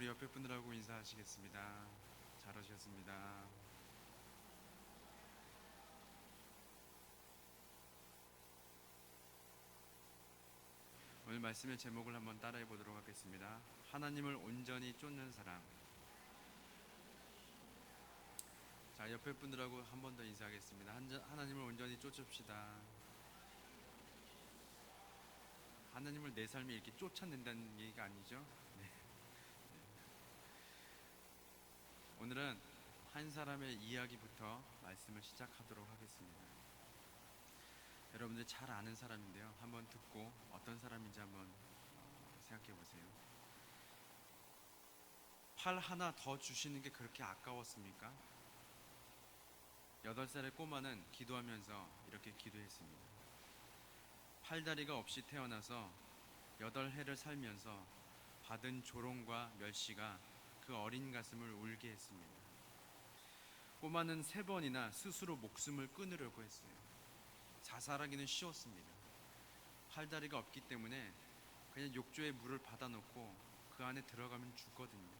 우리 옆에 분들하고 인사하시겠습니다. 잘 오셨습니다. 오늘 말씀의 제목을 한번 따라해 보도록 하겠습니다. 하나님을 온전히 쫓는 사람. 자, 옆에 분들하고 한 번 더 인사하겠습니다. 하나님을 온전히 쫓읍시다. 하나님을 내 삶에 이렇게 쫓아낸다는 얘기가 아니죠. 네. 오늘은 한 사람의 이야기부터 말씀을 시작하도록 하겠습니다. 여러분들 잘 아는 사람인데요. 한번 듣고 어떤 사람인지 한번 생각해 보세요. 팔 하나 더 주시는 게 그렇게 아까웠습니까? 8살의 꼬마는 기도하면서 이렇게 기도했습니다. 팔다리가 없이 태어나서 8해를 살면서 받은 조롱과 멸시가 그 어린 가슴을 울게 했습니다. 꼬마는 3번이나 스스로 목숨을 끊으려고 했어요. 자살하기는 쉬웠습니다. 팔다리가 없기 때문에 그냥 욕조에 물을 받아놓고 그 안에 들어가면 죽거든요.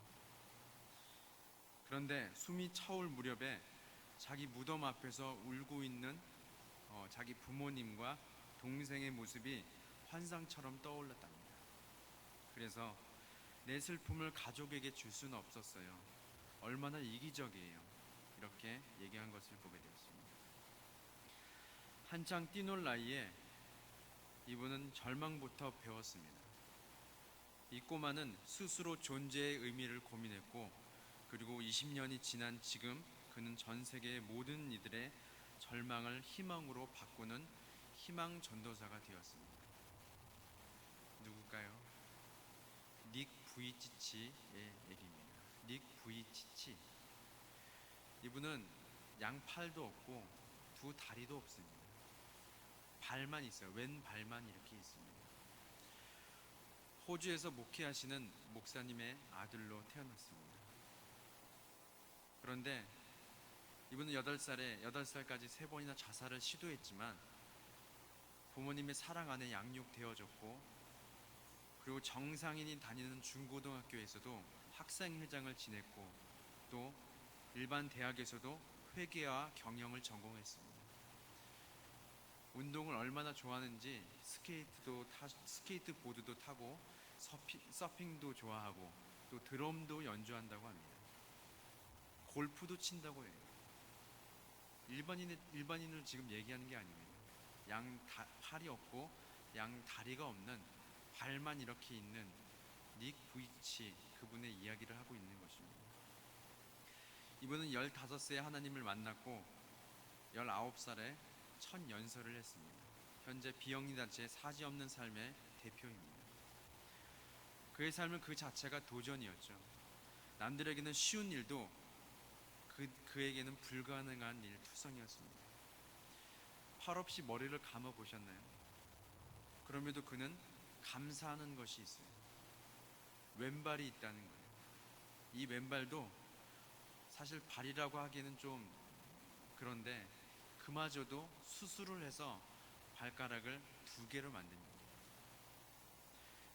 그런데 숨이 차올 무렵에 자기 무덤 앞에서 울고 있는 자기 부모님과 동생의 모습이 환상처럼 떠올랐답니다. 그래서 내 슬픔을 가족에게 줄 수는 없었어요. 얼마나 이기적이에요. 이렇게 얘기한 것을 보게 되었습니다. 한창 뛰놀 나이에 이분은 절망부터 배웠습니다. 이 꼬마는 스스로 존재의 의미를 고민했고, 그리고 20년이 지난 지금 그는 전 세계의 모든 이들의 절망을 희망으로 바꾸는 희망 전도사가 되었습니다. 누굴까요? 닉 부이치치의 얘기입니다. 닉 부이치치. 이분은 양팔도 없고 두 다리도 없습니다. 발만 있어요. 왼발만 이렇게 있습니다. 호주에서 목회하시는 목사님의 아들로 태어났습니다. 그런데 이분은 8살까지 3번이나 자살을 시도했지만 부모님의 사랑 안에 양육되어졌고, 그리고 정상인이 다니는 중고등학교에서도 학생회장을 지냈고, 또 일반 대학에서도 회계와 경영을 전공했습니다. 운동을 얼마나 좋아하는지 스케이트보드도 타고 서핑도 좋아하고 또 드럼도 연주한다고 합니다. 골프도 친다고 해요. 일반인을 지금 얘기하는 게 아닙니다. 팔이 없고 양 다리가 없는 발만 이렇게 있는 닉 부이치, 그분의 이야기를 하고 있는 것입니다. 이분은 15세에 하나님을 만났고 19살에 첫 연설을 했습니다. 현재 비영리단체 사지없는 삶의 대표입니다. 그의 삶은 그 자체가 도전이었죠. 남들에게는 쉬운 일도 그에게는 불가능한 일 투성이었습니다. 팔 없이 머리를 감아 보셨나요? 그럼에도 그는 감사하는 것이 있어요. 왼발이 있다는 거예요. 이 왼발도 사실 발이라고 하기에는 좀 그런데 그마저도 수술을 해서 발가락을 2개로 만듭니다.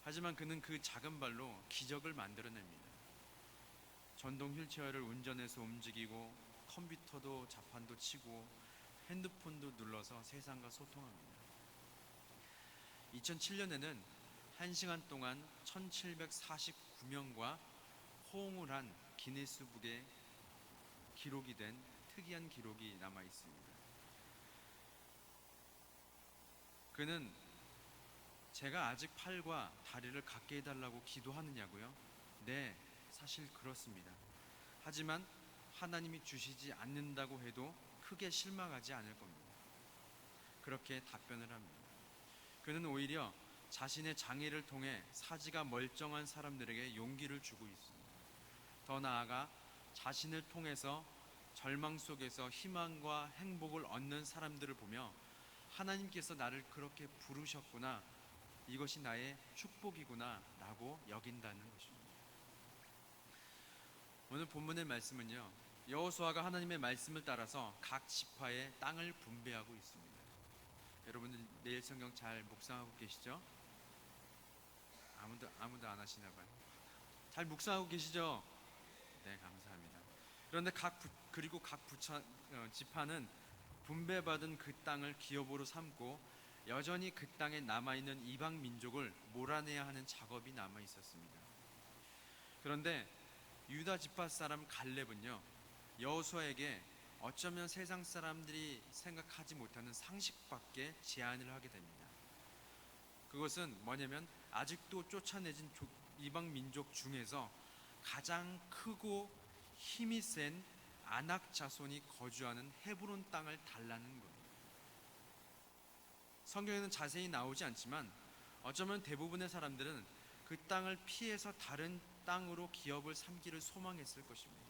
하지만 그는 그 작은 발로 기적을 만들어냅니다. 전동 휠체어를 운전해서 움직이고 컴퓨터도 자판도 치고 핸드폰도 눌러서 세상과 소통합니다. 2007년에는 1시간 동안 1749명과 호응을 한 기네스북에 기록이 된 특이한 기록이 남아 있습니다. 그는 제가 아직 팔과 다리를 갖게 해달라고 기도하느냐고요? 네, 사실 그렇습니다. 하지만 하나님이 주시지 않는다고 해도 크게 실망하지 않을 겁니다. 그렇게 답변을 합니다. 그는 오히려 자신의 장애를 통해 사지가 멀쩡한 사람들에게 용기를 주고 있습니다. 더 나아가 자신을 통해서 절망 속에서 희망과 행복을 얻는 사람들을 보며 하나님께서 나를 그렇게 부르셨구나, 이것이 나의 축복이구나 라고 여긴다는 것입니다. 오늘 본문의 말씀은요, 여호수아가 하나님의 말씀을 따라서 각 지파의 땅을 분배하고 있습니다. 여러분들 내일 성경 잘 묵상하고 계시죠? 아무도 안 하시나 봐요. 잘 묵상하고 계시죠? 네, 감사합니다. 그런데 그리고 각 지파는 분배받은 그 땅을 기업으로 삼고 여전히 그 땅에 남아있는 이방 민족을 몰아내야 하는 작업이 남아 있었습니다. 그런데 유다 지파 사람 갈렙은요, 여호수아에게 어쩌면 세상 사람들이 생각하지 못하는 상식밖에 제안을 하게 됩니다. 그것은 뭐냐면 아직도 쫓아내진 이방 민족 중에서 가장 크고 힘이 센 아낙 자손이 거주하는 헤브론 땅을 달라는 거예요. 성경에는 자세히 나오지 않지만 어쩌면 대부분의 사람들은 그 땅을 피해서 다른 땅으로 기업을 삼기를 소망했을 것입니다.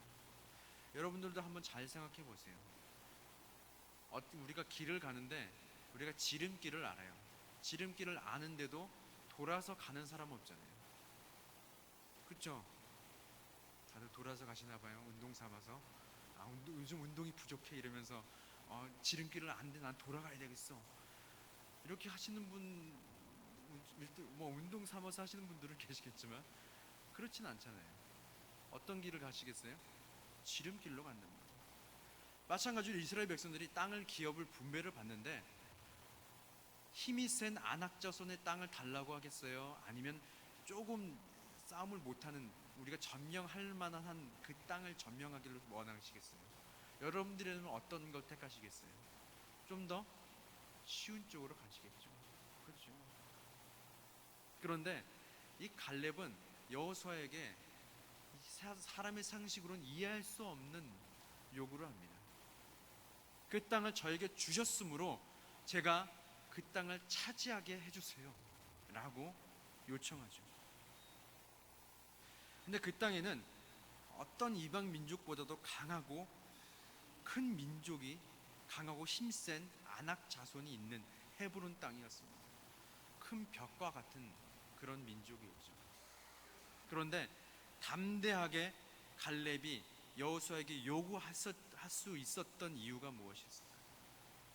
여러분들도 한번 잘 생각해 보세요. 우리가 길을 가는데 우리가 지름길을 알아요. 지름길을 아는데도 돌아서 가는 사람 없잖아요. 그렇죠? 다들 돌아서 가시나 봐요. 운동 삼아서. 요즘 운동이 부족해 이러면서 지름길을 아는데 난 돌아가야 되겠어. 이렇게 하시는 분, 뭐 운동 삼아서 하시는 분들은 계시겠지만 그렇진 않잖아요. 어떤 길을 가시겠어요? 지름길로 간답니다. 마찬가지로 이스라엘 백성들이 땅을 기업을 분배를 받는데 힘이 센 아낙 자손의 땅을 달라고 하겠어요? 아니면 조금 싸움을 못하는 우리가 점령할 만한 그 땅을 점령하기를 원하시겠어요? 여러분들은 어떤 걸 택하시겠어요? 좀 더 쉬운 쪽으로 가시겠죠. 그렇죠. 그런데 이 갈렙은 여호수아에게 사람의 상식으로는 이해할 수 없는 요구를 합니다. 그 땅을 저에게 주셨으므로 제가 그 땅을 차지하게 해주세요 라고 요청하죠. 근데 그 땅에는 어떤 이방 민족보다도 강하고 큰 민족이 강하고 힘센 아낙 자손이 있는 헤브론 땅이었습니다. 큰 벽과 같은 그런 민족이었죠. 그런데 담대하게 갈렙이 여호수아에게 요구할 수 있었던 이유가 무엇이었을까요?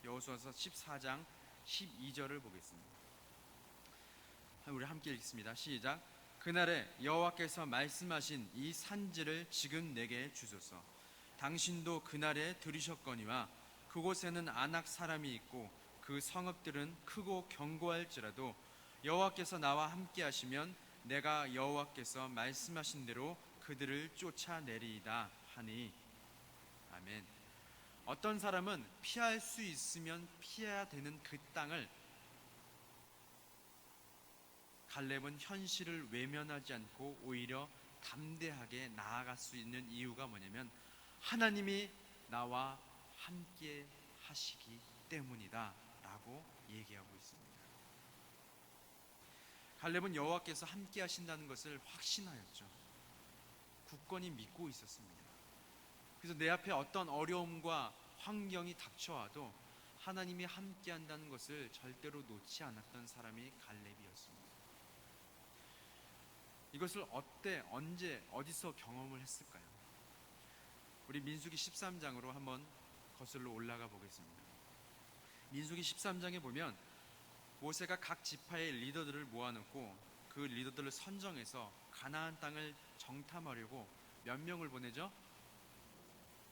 여호수아서 14장 12절을 보겠습니다. 우리 함께 읽습니다. 시작. 그날에 여호와께서 말씀하신 이 산지를 지금 내게 주소서. 당신도 그날에 들으셨거니와 그곳에는 아낙 사람이 있고 그 성읍들은 크고 견고할지라도 여호와께서 나와 함께 하시면 내가 여호와께서 말씀하신 대로 그들을 쫓아내리이다 하니. 아멘. 어떤 사람은 피할 수 있으면 피해야 되는 그 땅을 갈렙은 현실을 외면하지 않고 오히려 담대하게 나아갈 수 있는 이유가 뭐냐면 하나님이 나와 함께 하시기 때문이다 라고 얘기하고 있습니다. 갈렙은 여호와께서 함께 하신다는 것을 확신하였죠. 굳건히 믿고 있었습니다. 그래서 내 앞에 어떤 어려움과 환경이 닥쳐와도 하나님이 함께 한다는 것을 절대로 놓지 않았던 사람이 갈렙이었습니다. 이것을 언제, 어디서 경험을 했을까요? 우리 민수기 13장으로 한번 거슬러 올라가 보겠습니다. 민수기 13장에 보면 모세가 각 지파의 리더들을 모아놓고 그 리더들을 선정해서 가나안 땅을 정탐하려고 몇 명을 보내죠?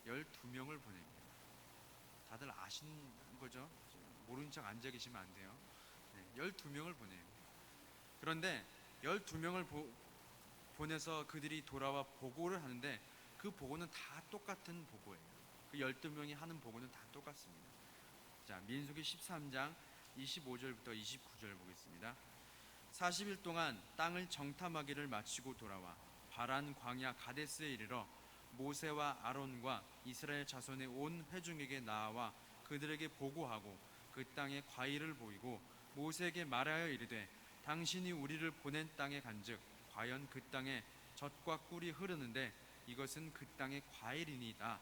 12명을 보냅니다. 다들 아시는 거죠? 모르는 척 앉아 계시면 안 돼요. 12명을 보내요. 그런데 12명을 보내서 그들이 돌아와 보고를 하는데 그 보고는 다 똑같은 보고예요. 그 12명이 하는 보고는 다 똑같습니다. 자, 민수기 13장 25절부터 29절 보겠습니다. 40일 동안 땅을 정탐하기를 마치고 돌아와 바란 광야 가데스에 이르러 모세와 아론과 이스라엘 자손의 온 회중에게 나와 그들에게 보고하고 그 땅에 과일을 보이고 모세에게 말하여 이르되 당신이 우리를 보낸 땅에 간즉 과연 그 땅에 젖과 꿀이 흐르는데 이것은 그 땅의 과일이니이다.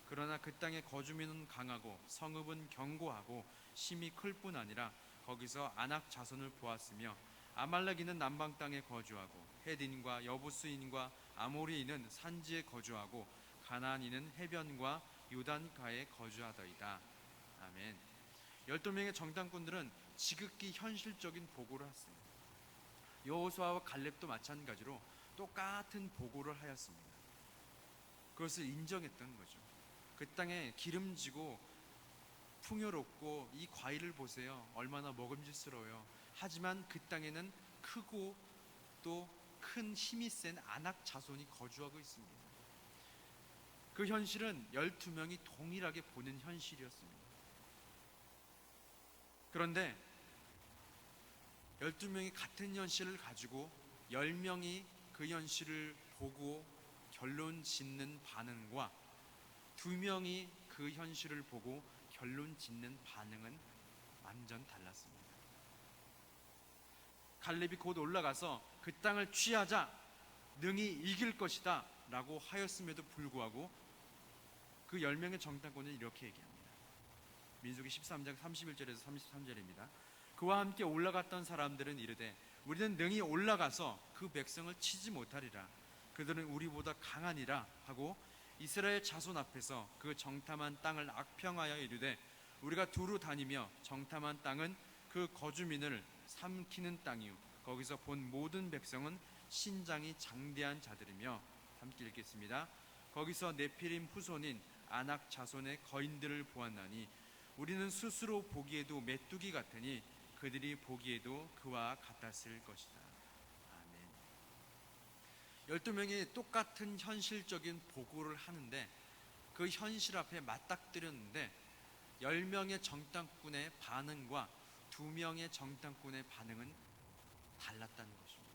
그러나 그 땅의 거주민은 강하고 성읍은 견고하고 심이 클 뿐 아니라 거기서 아낙 자손을 보았으며 아말렉인은 남방 땅에 거주하고 헤딘과 여부스인과 아모리인은 산지에 거주하고 가나안인은 해변과 요단가에 거주하더이다. 아멘. 12명의 정탐꾼들은 지극히 현실적인 보고를 했습니다. 여호수아와 갈렙도 마찬가지로 똑같은 보고를 하였습니다. 그것을 인정했던 거죠. 그 땅에 기름지고 풍요롭고 이 과일을 보세요. 얼마나 먹음직스러워요. 하지만 그 땅에는 크고 또 큰 힘이 센 아낙 자손이 거주하고 있습니다. 그 현실은 12명이 동일하게 보는 현실이었습니다. 그런데 12명이 같은 현실을 가지고 10명이 그 현실을 보고 결론 짓는 반응과 2명이 그 현실을 보고 결론 짓는 반응은 완전 달랐습니다. 갈렙이 곧 올라가서 그 땅을 취하자 능히 이길 것이다 라고 하였음에도 불구하고 그 10명의 정탐꾼은 이렇게 얘기합니다. 민수기 13장 31절에서 33절입니다. 그와 함께 올라갔던 사람들은 이르되 우리는 능히 올라가서 그 백성을 치지 못하리라. 그들은 우리보다 강하니라 하고 이스라엘 자손 앞에서 그 정탐한 땅을 악평하여 이르되 우리가 두루 다니며 정탐한 땅은 그 거주민을 삼키는 땅이요 거기서 본 모든 백성은 신장이 장대한 자들이며. 함께 읽겠습니다. 거기서 네피림 후손인 아낙 자손의 거인들을 보았나니 우리는 스스로 보기에도 메뚜기 같으니 그들이 보기에도 그와 같았을 것이다. 아멘. 12명이 똑같은 현실적인 보고를 하는데 그 현실 앞에 맞닥뜨렸는데 10명의 정탐꾼의 반응과 2명의 정탐꾼의 반응은 달랐다는 것입니다.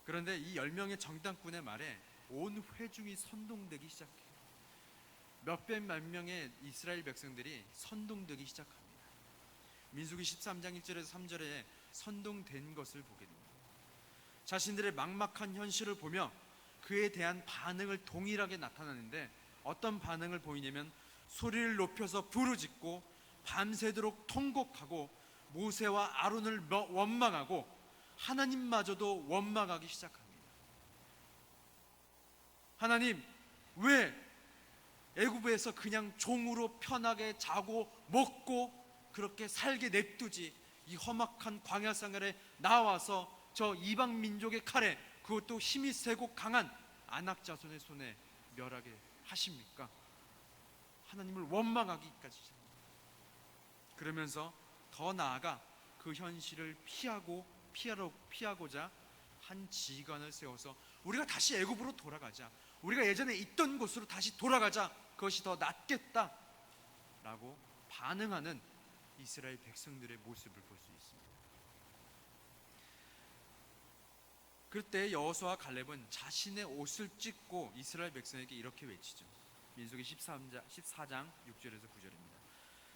그런데 이 10명의 정탐꾼의 말에 온 회중이 선동되기 시작해요. 몇백 만 명의 이스라엘 백성들이 선동되기 시작합니다. 민수기 13장 1절에서 3절에 선동된 것을 보게 됩니다. 자신들의 막막한 현실을 보며 그에 대한 반응을 동일하게 나타나는데 어떤 반응을 보이냐면 소리를 높여서 부르짖고 밤새도록 통곡하고 모세와 아론을 원망하고 하나님마저도 원망하기 시작합니다. 하나님, 왜 애굽에서 그냥 종으로 편하게 자고 먹고 그렇게 살게 냅두지 이 험악한 광야 생활에 나와서 저 이방 민족의 칼에 그것도 힘이 세고 강한 아낙 자손의 손에 멸하게 하십니까? 하나님을 원망하기까지 시작합니다. 그러면서 더 나아가 그 현실을 피하고자 한 지휘관을 세워서 우리가 다시 애굽으로 돌아가자, 우리가 예전에 있던 곳으로 다시 돌아가자, 그것이 더 낫겠다 라고 반응하는 이스라엘 백성들의 모습을 볼 수 있습니다. 그때 여호수아와 갈렙은 자신의 옷을 찢고 이스라엘 백성에게 이렇게 외치죠. 민수기 14장 6절에서 9절입니다.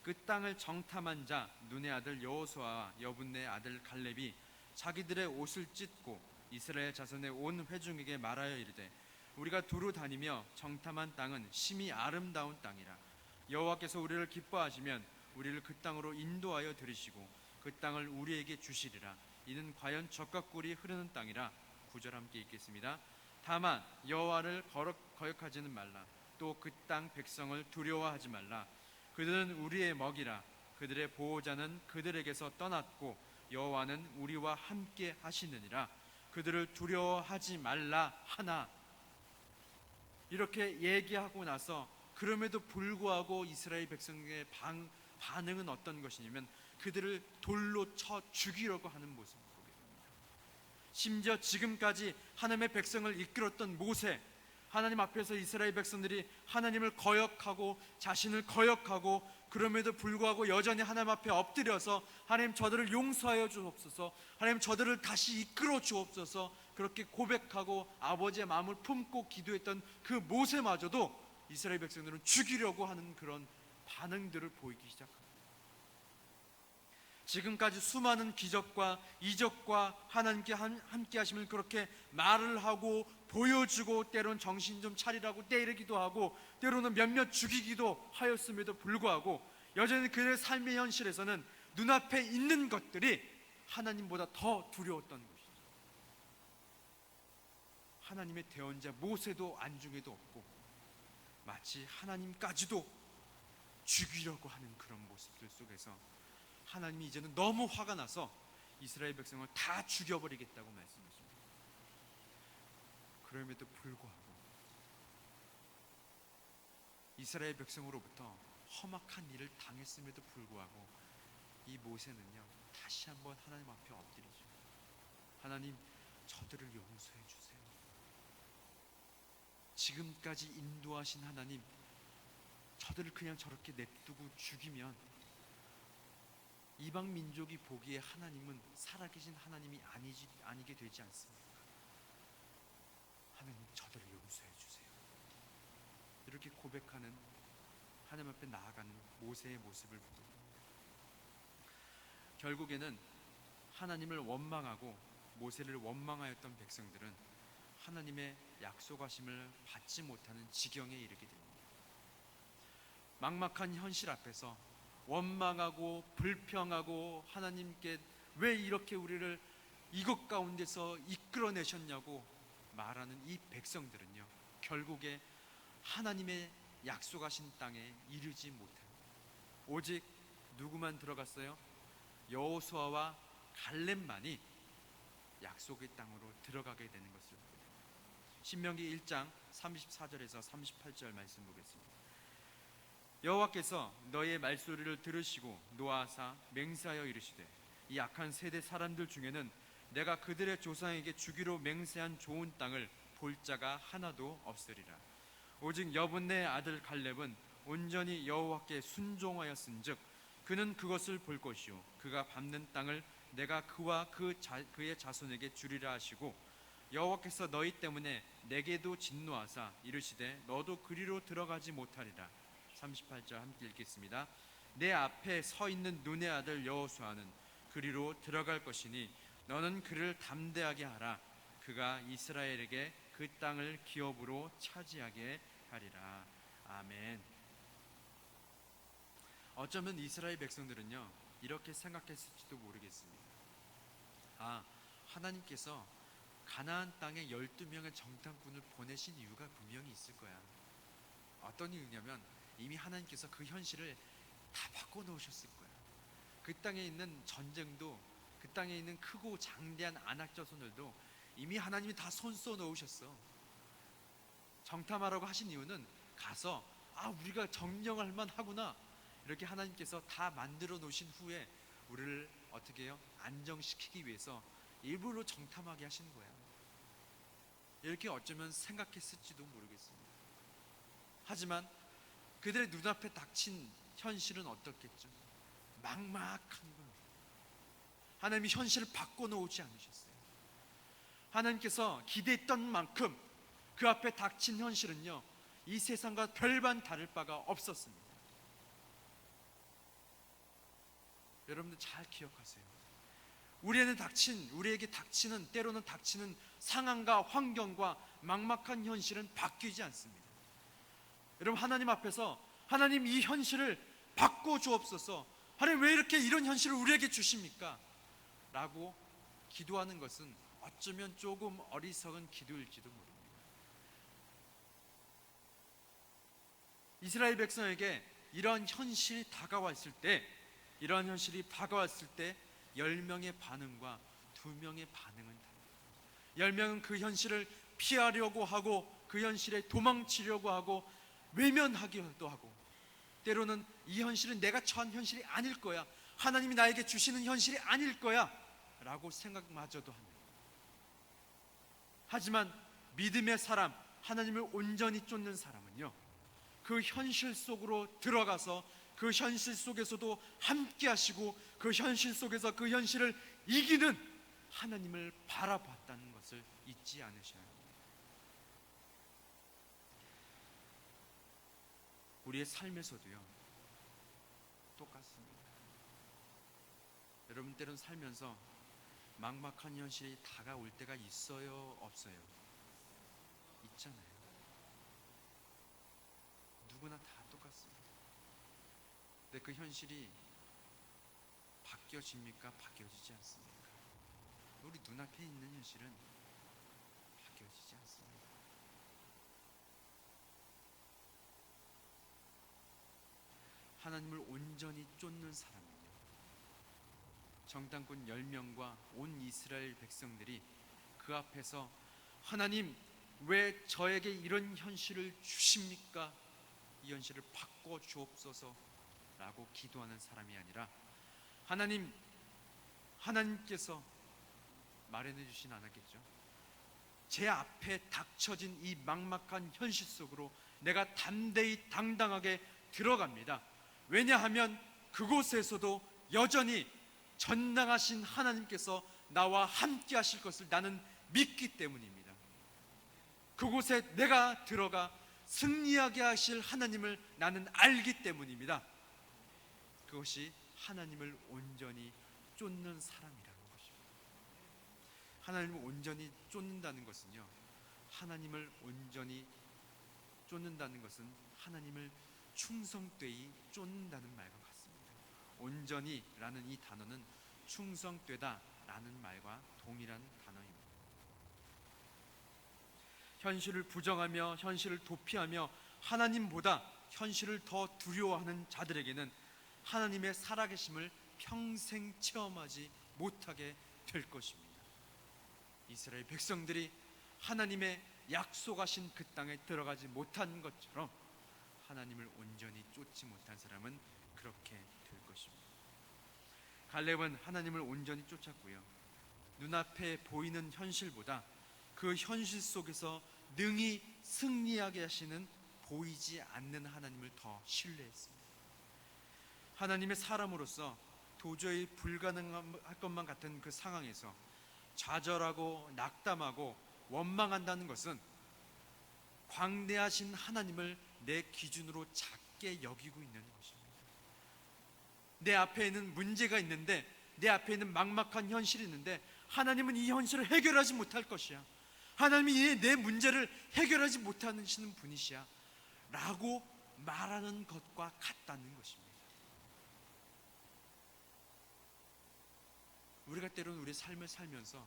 그 땅을 정탐한 자 눈의 아들 여호수아와 여분네 아들 갈렙이 자기들의 옷을 찢고 이스라엘 자손의 온 회중에게 말하여 이르되 우리가 두루 다니며 정탐한 땅은 심히 아름다운 땅이라. 여호와께서 우리를 기뻐하시면 우리를 그 땅으로 인도하여 들이시고 그 땅을 우리에게 주시리라. 이는 과연 젖과 꿀이 흐르는 땅이라. 9절 함께 읽겠습니다. 다만 여호와를 거역하지는 말라. 또 그 땅 백성을 두려워하지 말라. 그들은 우리의 먹이라. 그들의 보호자는 그들에게서 떠났고 여호와는 우리와 함께 하시느니라. 그들을 두려워하지 말라 하나. 이렇게 얘기하고 나서 그럼에도 불구하고 이스라엘 백성의 반응은 어떤 것이냐면 그들을 돌로 쳐 죽이려고 하는 모습을 보게 됩니다. 심지어 지금까지 하나님의 백성을 이끌었던 모세, 하나님 앞에서 이스라엘 백성들이 하나님을 거역하고 자신을 거역하고 그럼에도 불구하고 여전히 하나님 앞에 엎드려서 하나님 저들을 용서하여 주옵소서, 하나님 저들을 다시 이끌어 주옵소서 그렇게 고백하고 아버지의 마음을 품고 기도했던 그 모세마저도 이스라엘 백성들은 죽이려고 하는 그런 반응들을 보이기 시작합니다. 지금까지 수많은 기적과 이적과 하나님께 함께 하심을 그렇게 말을 하고 보여주고 때로는 정신 좀 차리라고 때리기도 하고 때로는 몇몇 죽이기도 하였음에도 불구하고 여전히 그들의 삶의 현실에서는 눈앞에 있는 것들이 하나님보다 더 두려웠던 것이죠. 하나님의 대언자 모세도 안중에도 없고 마치 하나님까지도 죽이려고 하는 그런 모습들 속에서 하나님이 이제는 너무 화가 나서 이스라엘 백성을 다 죽여버리겠다고 말씀하십니다. 그럼에도 불구하고 이스라엘 백성으로부터 험악한 일을 당했음에도 불구하고 이 모세는요, 다시 한번 하나님 앞에 엎드리죠. 하나님, 저들을 용서해 주세요. 지금까지 인도하신 하나님, 저들을 그냥 저렇게 냅두고 죽이면 이방 민족이 보기에 하나님은 살아계신 하나님이 아니게 되지 않습니까? 하나님, 저들을 용서해 주세요. 이렇게 고백하는, 하나님 앞에 나아가는 모세의 모습을 보고, 결국에는 하나님을 원망하고 모세를 원망하였던 백성들은 하나님의 약속하심을 받지 못하는 지경에 이르게 됩니다. 막막한 현실 앞에서 원망하고 불평하고 하나님께 왜 이렇게 우리를 이것 가운데서 이끌어내셨냐고 말하는 이 백성들은요, 결국에 하나님의 약속하신 땅에 이르지 못합니다. 오직 누구만 들어갔어요? 여호수아와 갈렙만이 약속의 땅으로 들어가게 되는 것을 보게 됩니다. 신명기 1장 34절에서 38절 말씀 보겠습니다. 여호와께서 너희의 말소리를 들으시고 노하사 맹세하여 이르시되 이 악한 세대 사람들 중에는 내가 그들의 조상에게 주기로 맹세한 좋은 땅을 볼 자가 하나도 없으리라. 오직 여분네 아들 갈렙은 온전히 여호와께 순종하였은즉 그는 그것을 볼 것이요 그가 밟는 땅을 내가 그와 그의 자손에게 주리라 하시고 여호와께서 너희 때문에 내게도 진노하사 이르시되 너도 그리로 들어가지 못하리라. 38절 함께 읽겠습니다. 내 앞에 서 있는 눈의 아들 여호수아는 그리로 들어갈 것이니 너는 그를 담대하게 하라. 그가 이스라엘에게 그 땅을 기업으로 차지하게 하리라. 아멘. 어쩌면 이스라엘 백성들은요, 이렇게 생각했을지도 모르겠습니다. 하나님께서 가나안 땅에 12명의 정탐꾼을 보내신 이유가 분명히 있을 거야. 어떤 이유냐면 이미 하나님께서 그 현실을 다 바꿔놓으셨을 거야. 그 땅에 있는 전쟁도, 그 땅에 있는 크고 장대한 아낙 자손들도 이미 하나님이 다 손써 놓으셨어. 정탐하라고 하신 이유는 가서 우리가 정령할 만하구나, 이렇게 하나님께서 다 만들어 놓으신 후에 우리를 어떻게 해요? 안정시키기 위해서 일부러 정탐하게 하신 거야. 이렇게 어쩌면 생각했을지도 모르겠습니다. 하지만 그들의 눈앞에 닥친 현실은 어떻겠죠? 막막한 거예요. 하나님이 현실을 바꿔놓지 않으셨어요. 하나님께서 기대했던 만큼 그 앞에 닥친 현실은요, 이 세상과 별반 다를 바가 없었습니다. 여러분들 잘 기억하세요. 우리에게 닥치는, 때로는 닥치는 상황과 환경과 막막한 현실은 바뀌지 않습니다. 여러분, 하나님 앞에서 하나님 이 현실을 바꿔주옵소서, 하나님 왜 이렇게 이런 현실을 우리에게 주십니까? 라고 기도하는 것은 어쩌면 조금 어리석은 기도일지도 모릅니다. 이스라엘 백성에게 이러한 현실이 다가왔을 때 10명의 반응과 2명의 반응은 다릅니다. 10명은 그 현실을 피하려고 하고 그 현실에 도망치려고 하고 외면하기도 하고, 때로는 이 현실은 내가 처한 현실이 아닐 거야, 하나님이 나에게 주시는 현실이 아닐 거야 라고 생각마저도 합니다. 하지만 믿음의 사람, 하나님을 온전히 쫓는 사람은요, 그 현실 속으로 들어가서 그 현실 속에서도 함께 하시고 그 현실 속에서 그 현실을 이기는 하나님을 바라봤다는 것을 잊지 않으셔야 합니다. 우리의 삶에서도요, 똑같습니다. 여러분, 때론 살면서 막막한 현실이 다가올 때가 있어요, 없어요? 있잖아요. 누구나 다 똑같습니다. 근데 그 현실이 바뀌어집니까? 바뀌어지지 않습니까? 우리 눈앞에 있는 현실은 바뀌어지지 않습니다. 하나님을 온전히 쫓는 사람은요, 정탐꾼 10명과 온 이스라엘 백성들이 그 앞에서 하나님 왜 저에게 이런 현실을 주십니까? 이 현실을 바꿔 주옵소서 라고 기도하는 사람이 아니라 하나님께서 마련해 주진 않았겠죠. 제 앞에 닥쳐진 이 막막한 현실 속으로 내가 담대히 당당하게 들어갑니다. 왜냐하면 그곳에서도 여전히 전능하신 하나님께서 나와 함께 하실 것을 나는 믿기 때문입니다. 그곳에 내가 들어가 승리하게 하실 하나님을 나는 알기 때문입니다. 그것이 하나님을 온전히 쫓는 사람이라는 것입니다. 하나님을 온전히 쫓는다는 것은요, 하나님을 온전히 쫓는다는 것은 하나님을 충성되이 쫓는다는 말과 같습니다. 온전히라는 이 단어는 충성되다라는 말과 동일한 단어입니다. 현실을 부정하며 현실을 도피하며 하나님보다 현실을 더 두려워하는 자들에게는 하나님의 살아계심을 평생 체험하지 못하게 될 것입니다. 이스라엘 백성들이 하나님의 약속하신 그 땅에 들어가지 못한 것처럼 하나님을 온전히 쫓지 못한 사람은 그렇게 될 것입니다. 갈렙은 하나님을 온전히 쫓았고요, 눈앞에 보이는 현실보다 그 현실 속에서 능히 승리하게 하시는 보이지 않는 하나님을 더 신뢰했습니다. 하나님의 사람으로서 도저히 불가능할 것만 같은 그 상황에서 좌절하고 낙담하고 원망한다는 것은 광대하신 하나님을 내 기준으로 작게 여기고 있는 것입니다. 내 앞에는 문제가 있는데, 내 앞에 있는 막막한 현실이 있는데 하나님은 이 현실을 해결하지 못할 것이야, 하나님이 내 문제를 해결하지 못하시는 분이시야 라고 말하는 것과 같다는 것입니다. 우리가 때로는 우리 삶을 살면서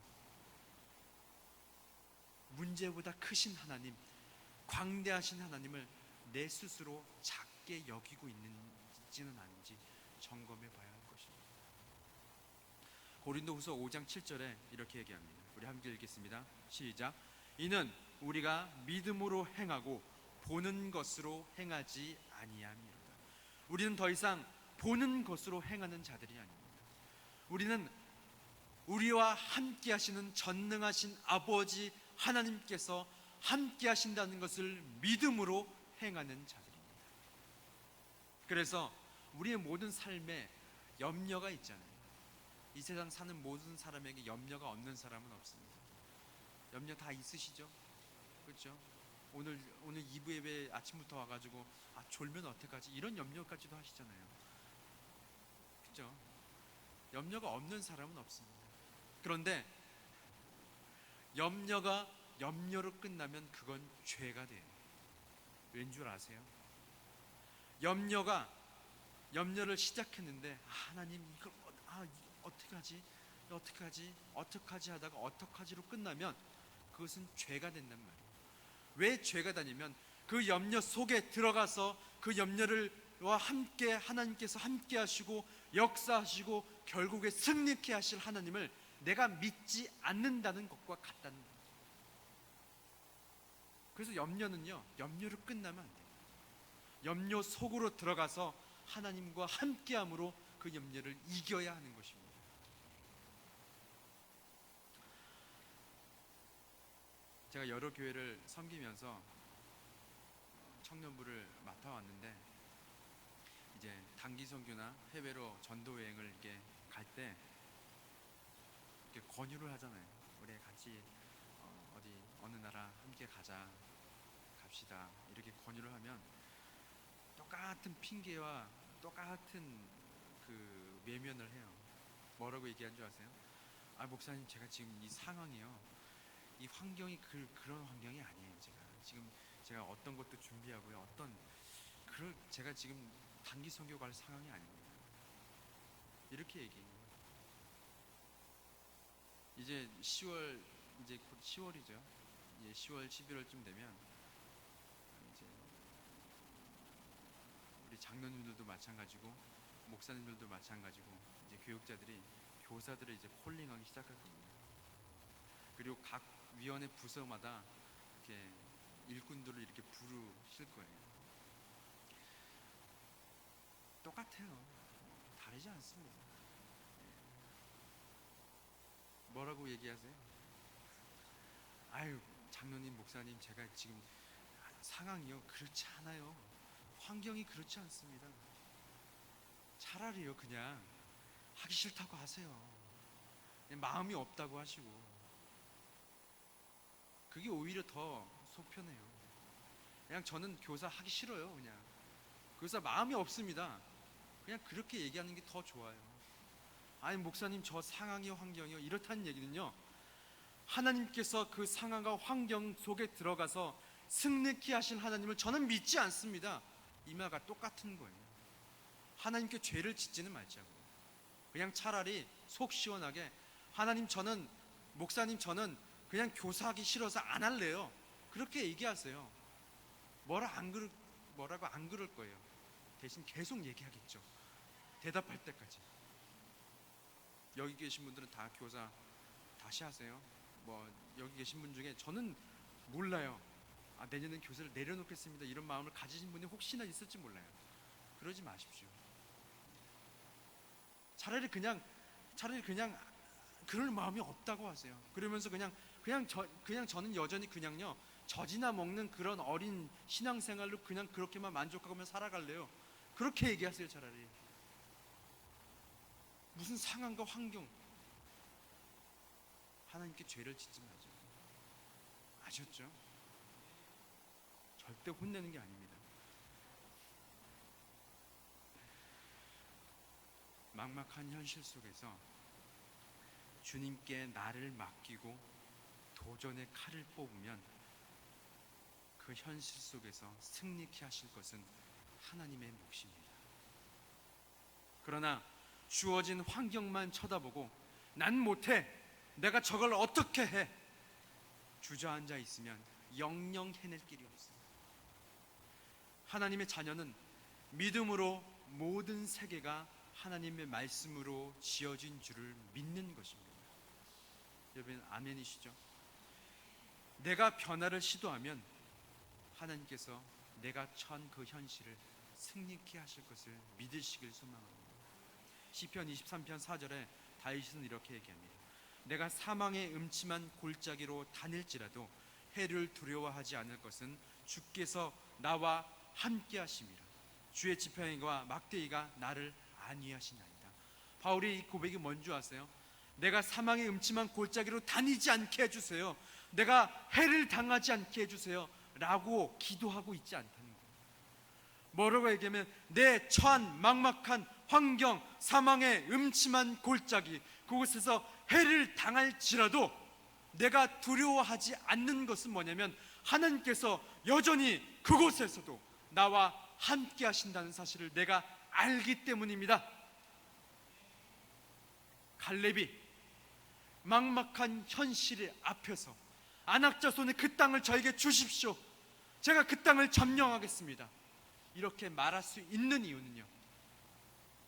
문제보다 크신 하나님, 광대하신 하나님을 내 스스로 작게 여기고 있는지는 아닌지 점검해 봐야 할 것입니다. 고린도후서 5장 7절에 이렇게 얘기합니다. 우리 함께 읽겠습니다. 시작. 이는 우리가 믿음으로 행하고 보는 것으로 행하지 아니함이로다. 우리는 더 이상 보는 것으로 행하는 자들이 아닙니다. 우리는 우리와 함께 하시는 전능하신 아버지 하나님께서 함께 하신다는 것을 믿음으로 행하는 자들입니다. 그래서 우리의 모든 삶에 염려가 있잖아요. 이 세상 사는 모든 사람에게 염려가 없는 사람은 없습니다. 염려 다 있으시죠? 그렇죠? 오늘 2부 예배 아침부터 와가지고 졸면 어떡하지? 이런 염려까지도 하시잖아요. 그렇죠? 염려가 없는 사람은 없습니다. 그런데 염려가 염려로 끝나면 그건 죄가 돼요. 왠 줄 아세요? 염려를 시작했는데 하나님 이걸 어떻게 하지 하다가 어떡하지로 끝나면 그것은 죄가 된단 말이에요. 왜 죄가 되냐면 그 염려 속에 들어가서 그 염려와 함께 하나님께서 함께 하시고 역사하시고 결국에 승리케 하실 하나님을 내가 믿지 않는다는 것과 같다는 거예요. 그래서 염려는요, 염려로 끝나면 안 돼요. 염려 속으로 들어가서 하나님과 함께함으로 그 염려를 이겨야 하는 것입니다. 제가 여러 교회를 섬기면서 청년부를 맡아왔는데, 이제 단기 선교나 해외로 전도 여행을 이렇게 갈 때 이렇게 권유를 하잖아요. 우리 같이 어느 나라 함께 갑시다 이렇게 권유를 하면 똑같은 핑계와 똑같은 그 외면을 해요. 뭐라고 얘기한 줄 아세요? 목사님, 제가 지금 이 상황이요, 이 환경이 그런 환경이 아니에요. 제가 어떤 것도 준비하고요, 제가 지금 단기 선교 갈 상황이 아닙니다. 이렇게 얘기해요. 이제 10월, 이제 곧 10월이죠. 이제 10월, 11월쯤 되면 이제 우리 장로님들도 마찬가지고 목사님들도 마찬가지고 이제 교육자들이 교사들을 이제 콜링하기 시작할 겁니다. 그리고 각 위원회 부서마다 이렇게 일꾼들을 이렇게 부르실 거예요. 똑같아요. 다르지 않습니다. 뭐라고 얘기하세요? 아유, 장로님, 목사님, 제가 지금 상황이요 그렇지 않아요. 환경이 그렇지 않습니다. 차라리요 그냥 하기 싫다고 하세요. 마음이 없다고 하시고. 그게 오히려 더 속 편해요. 그냥 저는 교사 하기 싫어요. 그냥 교사 마음이 없습니다. 그냥 그렇게 얘기하는 게 더 좋아요. 아니 목사님 저 상황이요 환경이요 이렇다는 얘기는요, 하나님께서 그 상황과 환경 속에 들어가서 승리케 하신 하나님을 저는 믿지 않습니다. 이 말과 똑같은 거예요. 하나님께 죄를 짓지는 말자고. 그냥 차라리 속 시원하게 하나님 저는, 목사님 저는 그냥 교사하기 싫어서 안 할래요. 그렇게 얘기하세요. 뭐라고 안 그럴 거예요. 대신 계속 얘기하겠죠. 대답할 때까지. 여기 계신 분들은 다 교사 다시 하세요. 여기 계신 분 중에 저는 몰라요. 내년엔 교사를 내려놓겠습니다. 이런 마음을 가지신 분이 혹시나 있을지 몰라요. 그러지 마십시오. 차라리 그냥 그럴 마음이 없다고 하세요. 그러면서 그냥 저는 여전히 그냥요 젖이나 먹는 그런 어린 신앙생활로 그냥 그렇게만 만족하며 살아갈래요. 그렇게 얘기하세요. 차라리 무슨 상황과 환경, 하나님께 죄를 짓지 마죠. 아셨죠? 절대 혼내는 게 아닙니다. 막막한 현실 속에서 주님께 나를 맡기고 도전의 칼을 뽑으면 그 현실 속에서 승리케 하실 것은 하나님의 몫입니다. 그러나 주어진 환경만 쳐다보고 난 못해, 내가 저걸 어떻게 해, 주저앉아 있으면 영영 해낼 길이 없습니다. 하나님의 자녀는 믿음으로 모든 세계가 하나님의 말씀으로 지어진 줄을 믿는 것입니다. 여러분 아멘이시죠? 내가 변화를 시도하면 하나님께서 내가 처한 그 현실을 승리케 하실 것을 믿으시길 소망합니다. 시편 23편 4절에 다윗은 이렇게 얘기합니다. 내가 사망의 음침한 골짜기로 다닐지라도 해를 두려워하지 않을 것은 주께서 나와 함께 하심이라. 주의 지팡이와 막대기가 나를 안위하시나이다. 바울의 이 고백이 뭔지 아세요? 내가 사망의 음침한 골짜기로 다니지 않게 해주세요, 내가 해를 당하지 않게 해주세요 라고 기도하고 있지 않다는 거예요. 뭐라고 얘기하면 내 처한 막막한 환경, 사망의 음침한 골짜기, 그곳에서 해를 당할지라도 내가 두려워하지 않는 것은 뭐냐면 하나님께서 여전히 그곳에서도 나와 함께 하신다는 사실을 내가 알기 때문입니다. 갈렙이 막막한 현실 앞에서 안악자손의 그 땅을 저에게 주십시오, 제가 그 땅을 점령하겠습니다, 이렇게 말할 수 있는 이유는요,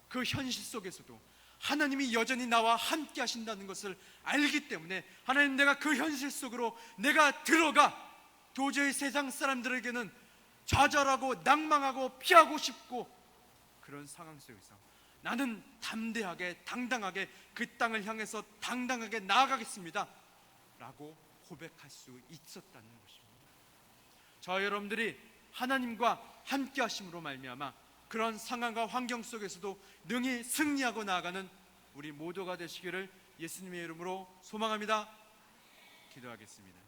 그 현실 속에서도 하나님이 여전히 나와 함께 하신다는 것을 알기 때문에, 하나님 내가 그 현실 속으로 내가 들어가 도저히 세상 사람들에게는 좌절하고 낭망하고 피하고 싶고 그런 상황 속에서 나는 담대하게 당당하게 그 땅을 향해서 당당하게 나아가겠습니다 라고 고백할 수 있었다는 것입니다. 저와 여러분들이 하나님과 함께 하심으로 말미암아 그런 상황과 환경 속에서도 능히 승리하고 나아가는 우리 모두가 되시기를 예수님의 이름으로 소망합니다. 기도하겠습니다.